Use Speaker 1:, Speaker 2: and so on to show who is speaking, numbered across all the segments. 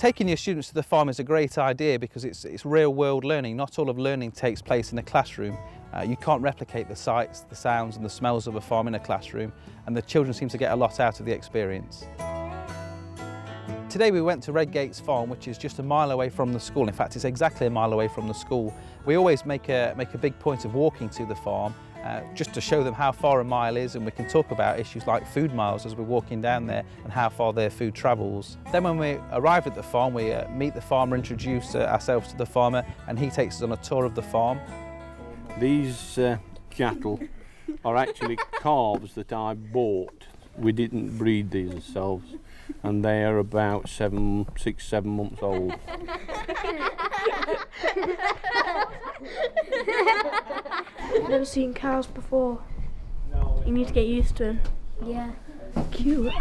Speaker 1: Taking your students to the farm is a great idea because it's real-world learning. Not all of learning takes place in a classroom. You can't replicate the sights, the sounds and the smells of a farm in a classroom, and the children seem to get a lot out of the experience. Today we went to Redgate's farm, which is just a mile away from the school. In fact, it's exactly a mile away from the school. We always make a big point of walking to the farm just to show them how far a mile is, and we can talk about issues like food miles as we're walking down there and how far their food travels. Then when we arrive at the farm, we meet the farmer, introduce ourselves to the farmer, and he takes us on a tour of the farm.
Speaker 2: These cattle are actually calves that I bought. We didn't breed these ourselves, and they are about 6, 7 months old.
Speaker 3: I've never seen cows before. You need to get used to them. Yeah. Cute.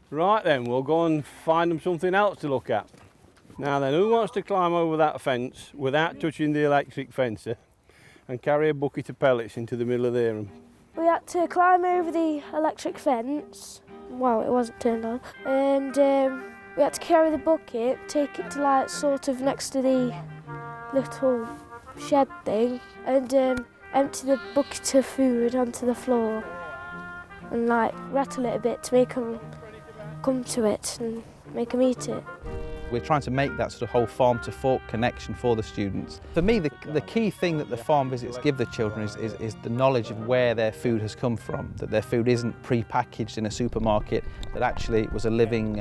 Speaker 2: Right then, we'll go and find them something else to look at. Now then, who wants to climb over that fence without touching the electric fence and carry a bucket of pellets into the middle of there?
Speaker 3: We had to climb over the electric fence. Well, it wasn't turned on. And we had to carry the bucket, take it to like sort of next to the little shed thing, and empty the bucket of food onto the floor and like rattle it a bit to make them come to it and make them eat it.
Speaker 1: We're trying to make that sort of whole farm to fork connection for the students. For me, the key thing that the farm visits give the children is the knowledge of where their food has come from, that their food isn't pre-packaged in a supermarket, that actually it was a living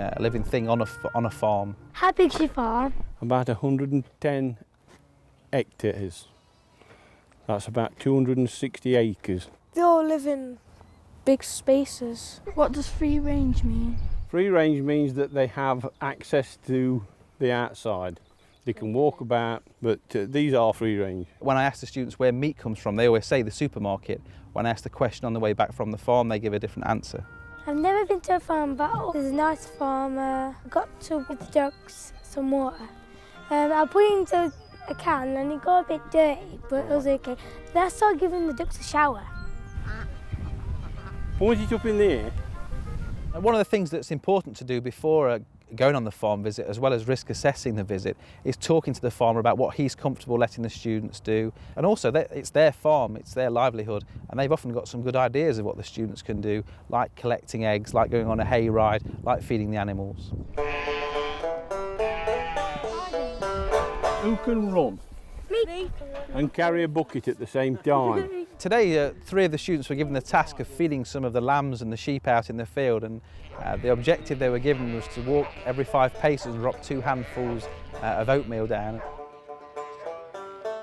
Speaker 1: thing on a farm.
Speaker 3: How big's your farm?
Speaker 2: About 110 hectares. That's about 260 acres.
Speaker 3: They all live in big spaces. What does free range mean?
Speaker 2: Free range means that they have access to the outside. They can walk about, but these are free range.
Speaker 1: When I ask the students where meat comes from, they always say the supermarket. When I ask the question on the way back from the farm, they give a different answer.
Speaker 3: I've never been to a farm, but there's a nice farmer. I got to with the ducks some water. I put it into a can and it got a bit dirty, but it was okay. Then I started giving the ducks a shower.
Speaker 2: Point it up in the air.
Speaker 1: One of the things that's important to do before going on the farm visit, as well as risk assessing the visit, is talking to the farmer about what he's comfortable letting the students do. And also, it's their farm, it's their livelihood, and they've often got some good ideas of what the students can do, like collecting eggs, like going on a hay ride, like feeding the animals.
Speaker 2: Who can run?
Speaker 3: Me.
Speaker 2: And carry a bucket at the same time?
Speaker 1: Today, 3 of the students were given the task of feeding some of the lambs and the sheep out in the field, and the objective they were given was to walk every 5 paces and drop 2 handfuls of oatmeal down.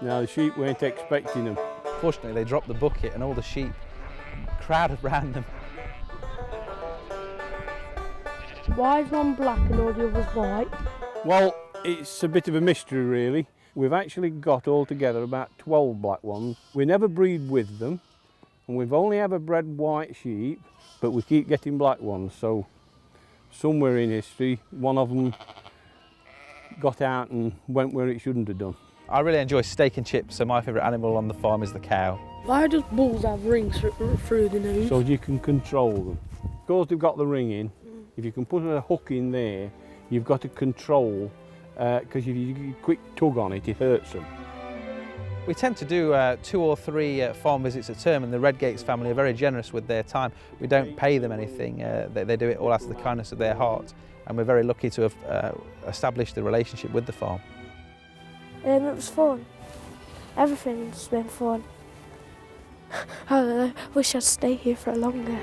Speaker 2: Now the sheep weren't expecting them.
Speaker 1: Fortunately, they dropped the bucket and all the sheep crowded around them.
Speaker 3: Why is one black and all the others white?
Speaker 2: Well, it's a bit of a mystery really. We've actually got altogether about 12 black ones. We never breed with them, and we've only ever bred white sheep, but we keep getting black ones, so somewhere in history one of them got out and went where it shouldn't have done.
Speaker 1: I really enjoy steak and chips, so my favourite animal on the farm is the cow.
Speaker 3: Why does bulls have rings through the nose?
Speaker 2: So you can control them. Because they've got the ring in, if you can put a hook in there, you've got to control, because if you quick tug on it, it hurts them.
Speaker 1: We tend to do 2 or 3 farm visits a term, and the Redgates family are very generous with their time. We don't pay them anything, they do it all out of the kindness of their heart, and we're very lucky to have established the relationship with the farm.
Speaker 3: It was fun. Everything's been fun. I wish I'd stay here for longer.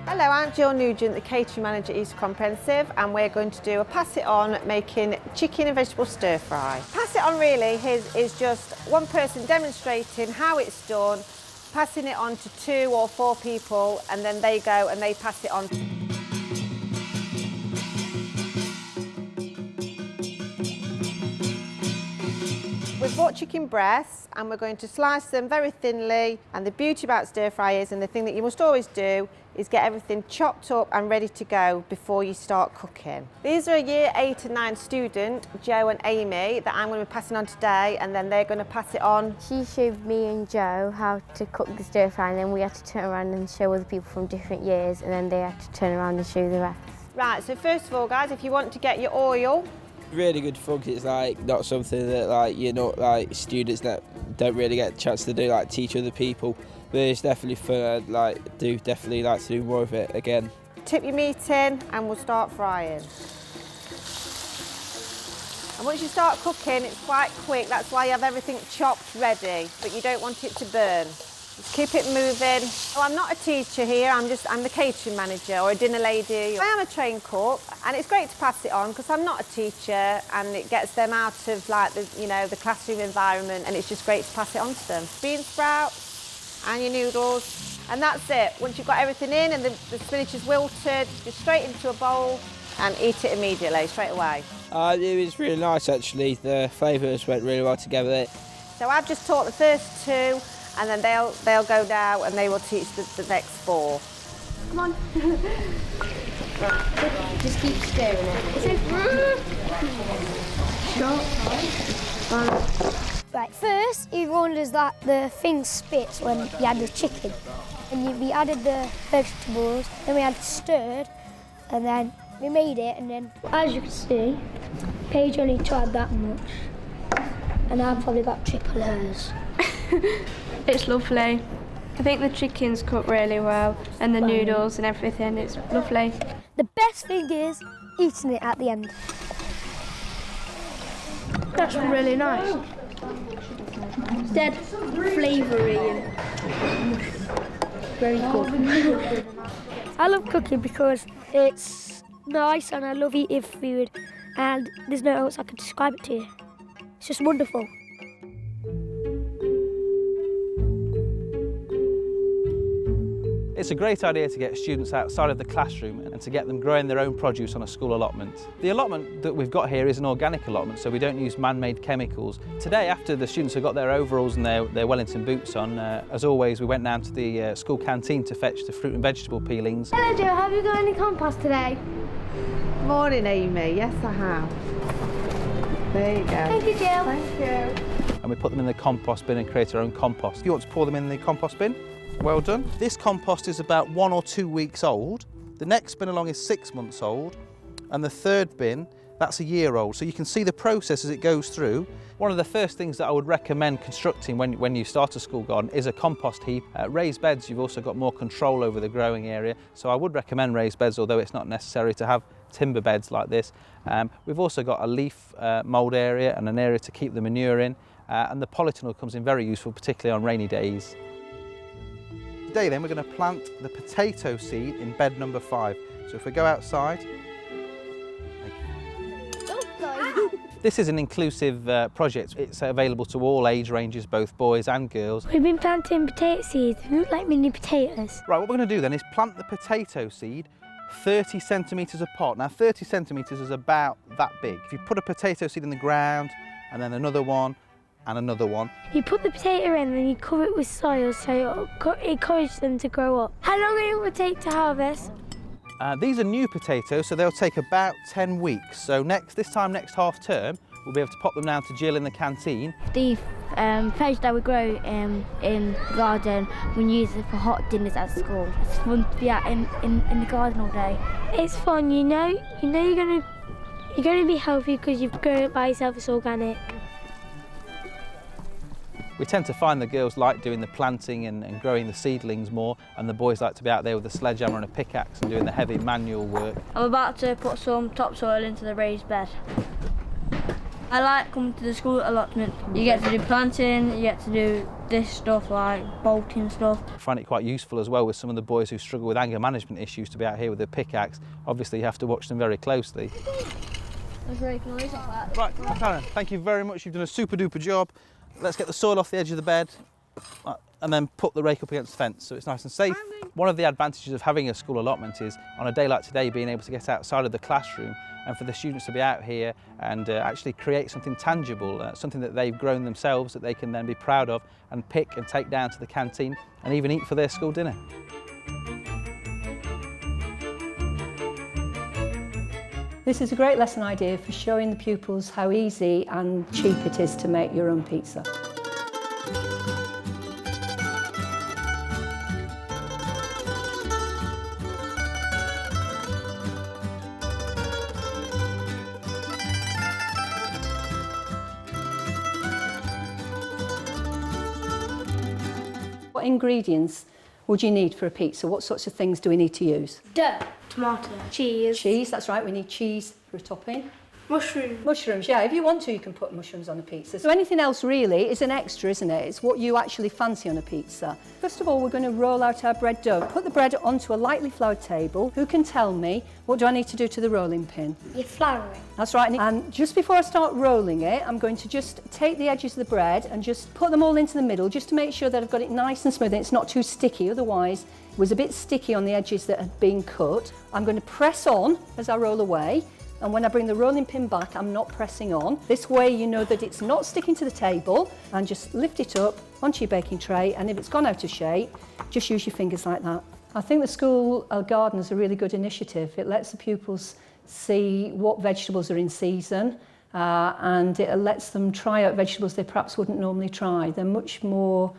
Speaker 4: Hello, I'm Jill Nugent, the catering manager at East Comprehensive, and we're going to do a pass it on making chicken and vegetable stir fry. Pass it on really is just one person demonstrating how it's done, passing it on to 2 or 4 people, and then they go and they pass it on. We've bought chicken breasts and we're going to slice them very thinly, and the beauty about stir fry is, and the thing that you must always do, is get everything chopped up and ready to go before you start cooking. These are a year 8 and 9 student, Joe and Amy, that I'm going to be passing on today, and then they're going to pass it on.
Speaker 5: She showed me and Joe how to cook the stir fry, and then we had to turn around and show other people from different years, and then they had to turn around and show the rest.
Speaker 4: Right, so first of all guys, if you want to get your oil,
Speaker 6: really good fun 'cause it's like not something that like you know like students that don't really get a chance to do, like teach other people, but it's definitely fun. I'd like do definitely like to do more of it again.
Speaker 4: tip your meat in and we'll start frying. And once you start cooking, it's quite quick, that's why you have everything chopped ready, but you don't want it to burn. Just keep it moving. Oh, I'm not a teacher here, I'm the catering manager or a dinner lady. I am a trained cook, and it's great to pass it on because I'm not a teacher, and it gets them out of like the classroom environment, and it's just great to pass it on to them. Bean sprouts and your noodles, and that's it. Once you've got everything in and the spinach is wilted, just straight into a bowl and eat it immediately, straight away.
Speaker 6: It was really nice actually. The flavours went really well together.
Speaker 4: So I've just taught the first 2, and then they'll go now and they will teach the next 4.
Speaker 5: Come on. Just keep stirring it.
Speaker 3: Right, first he warned us that the thing spits when you add the chicken. And we added the vegetables, then we had stirred, and then we made it, and then as you can see, Paige only tried that much. And I've probably got triple hers.
Speaker 7: It's lovely. I think the chicken's cooked really well, and the noodles and everything, it's lovely.
Speaker 3: The best thing is eating it at the end.
Speaker 7: That's really nice. It's dead flavoury and very good.
Speaker 3: I love cooking because it's nice and I love eating food, and there's no else I can describe it to you. It's just wonderful.
Speaker 1: It's a great idea to get students outside of the classroom and to get them growing their own produce on a school allotment. The allotment that we've got here is an organic allotment, so we don't use man-made chemicals. Today, after the students have got their overalls and their Wellington boots on, as always, we went down to the school canteen to fetch the fruit and vegetable peelings.
Speaker 3: Hello Joe, have you got any compost today?
Speaker 4: Morning, Amy. Yes, I have. There you go.
Speaker 3: Thank you, Jill.
Speaker 4: Thank you.
Speaker 1: And we put them in the compost bin and create our own compost. If you want to pour them in the compost bin, well done. This compost is about 1 or 2 weeks old. The next bin along is 6 months old. And the third bin, that's a year old. So you can see the process as it goes through. One of the first things that I would recommend constructing when you start a school garden is a compost heap. Raised beds, you've also got more control over the growing area. So I would recommend raised beds, although it's not necessary to have timber beds like this. We've also got a leaf mould area and an area to keep the manure in. And the polytunnel comes in very useful, particularly on rainy days. Today then we're going to plant the potato seed in bed number 5. So if we go outside. This is an inclusive project. It's available to all age ranges, both boys and girls.
Speaker 3: We've been planting potato seeds. They look like mini potatoes.
Speaker 1: Right, what we're going to do then is plant the potato seed 30 centimetres apart. Now 30 centimetres is about that big. If you put a potato seed in the ground and then another one and another one.
Speaker 3: You put the potato in and you cover it with soil so it'll encourage them to grow up. How long will it take to harvest?
Speaker 1: These are new potatoes, so they'll take about 10 weeks. So this time next half term, we'll be able to pop them down to Jill in the canteen.
Speaker 5: The veg that we grow in the garden, we use it for hot dinners at school. It's fun to be out in the garden all day.
Speaker 3: It's fun, you know you're gonna be healthy because you've grown it by yourself, it's organic.
Speaker 1: We tend to find the girls like doing the planting and growing the seedlings more, and the boys like to be out there with a sledgehammer and a pickaxe and doing the heavy manual work.
Speaker 7: I'm about to put some topsoil into the raised bed. I like coming to the school allotment. You get to do planting, you get to do this stuff like bolting stuff.
Speaker 1: I find it quite useful as well with some of the boys who struggle with anger management issues to be out here with a pickaxe. Obviously you have to watch them very closely.
Speaker 7: There's really noise like that.
Speaker 1: Right, Karen, thank you very much. You've done a super duper job. Let's get the soil off the edge of the bed and then put the rake up against the fence so it's nice and safe. One of the advantages of having a school allotment is on a day like today being able to get outside of the classroom and for the students to be out here and actually create something tangible, something that they've grown themselves that they can then be proud of and pick and take down to the canteen and even eat for their school dinner.
Speaker 8: This is a great lesson idea for showing the pupils how easy and cheap it is to make your own pizza. What ingredients would you need for a pizza? What sorts of things do we need to use?
Speaker 3: Dough, tomato, cheese.
Speaker 8: Cheese, that's right, we need cheese for a topping.
Speaker 3: Mushrooms.
Speaker 8: Mushrooms, yeah, if you want to, you can put mushrooms on a pizza. So anything else really is an extra, isn't it? It's what you actually fancy on a pizza. First of all, we're going to roll out our bread dough. Put the bread onto a lightly floured table. Who can tell me, what do I need to do to the rolling pin?
Speaker 3: You flour it.
Speaker 8: That's right, and just before I start rolling it, I'm going to just take the edges of the bread and just put them all into the middle, just to make sure that I've got it nice and smooth and it's not too sticky, otherwise it was a bit sticky on the edges that had been cut. I'm going to press on as I roll away. And when I bring the rolling pin back, I'm not pressing on. This way you know that it's not sticking to the table, and just lift it up onto your baking tray, and if it's gone out of shape, just use your fingers like that. I think the school garden is a really good initiative. It lets the pupils see what vegetables are in season, and it lets them try out vegetables they perhaps wouldn't normally try. They're much more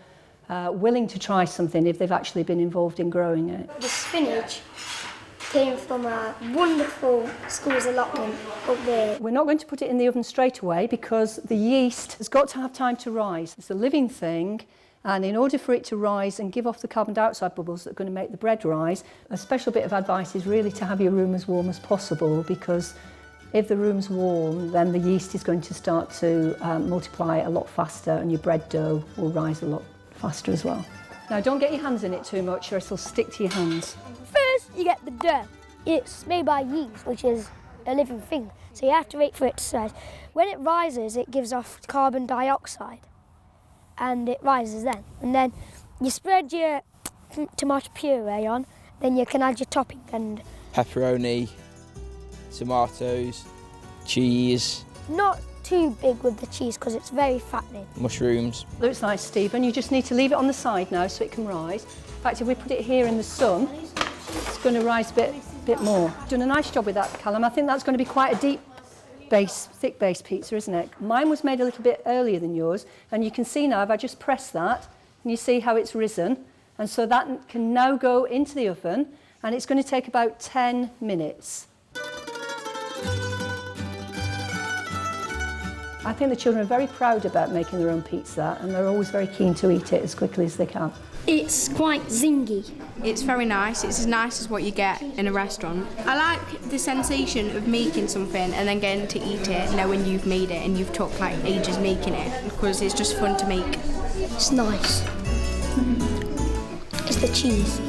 Speaker 8: willing to try something if they've actually been involved in growing it.
Speaker 3: The spinach came from a wonderful school's allotment up there.
Speaker 8: We're not going to put it in the oven straight away because the yeast has got to have time to rise. It's a living thing, and in order for it to rise and give off the carbon dioxide bubbles that are going to make the bread rise, a special bit of advice is really to have your room as warm as possible, because if the room's warm, then the yeast is going to start to multiply a lot faster, and your bread dough will rise a lot faster as well. Now, don't get your hands in it too much or it'll stick to your hands.
Speaker 3: First, you get the dough. It's made by yeast, which is a living thing, so you have to wait for it to rise. When it rises, it gives off carbon dioxide, and it rises then. And then you spread your tomato puree on, then you can add your topping and...
Speaker 6: Pepperoni, tomatoes, cheese.
Speaker 3: Not too big with the cheese because it's very fattening.
Speaker 6: Mushrooms.
Speaker 8: Looks nice, Stephen. You just need to leave it on the side now so it can rise. In fact, if we put it here in the sun, it's going to rise a bit more. Done a nice job with that, Callum. I think that's going to be quite a deep base, thick base pizza, isn't it? Mine was made a little bit earlier than yours, and you can see now, if I just press that, and you see how it's risen, and so that can now go into the oven, and it's going to take about 10 minutes. I think the children are very proud about making their own pizza, and they're always very keen to eat it as quickly as they can.
Speaker 3: It's quite zingy.
Speaker 9: It's very nice. It's as nice as what you get in a restaurant. I like the sensation of making something and then getting to eat it, knowing you've made it and you've took like ages making it, because it's just fun to make.
Speaker 3: It's nice. It's the cheese.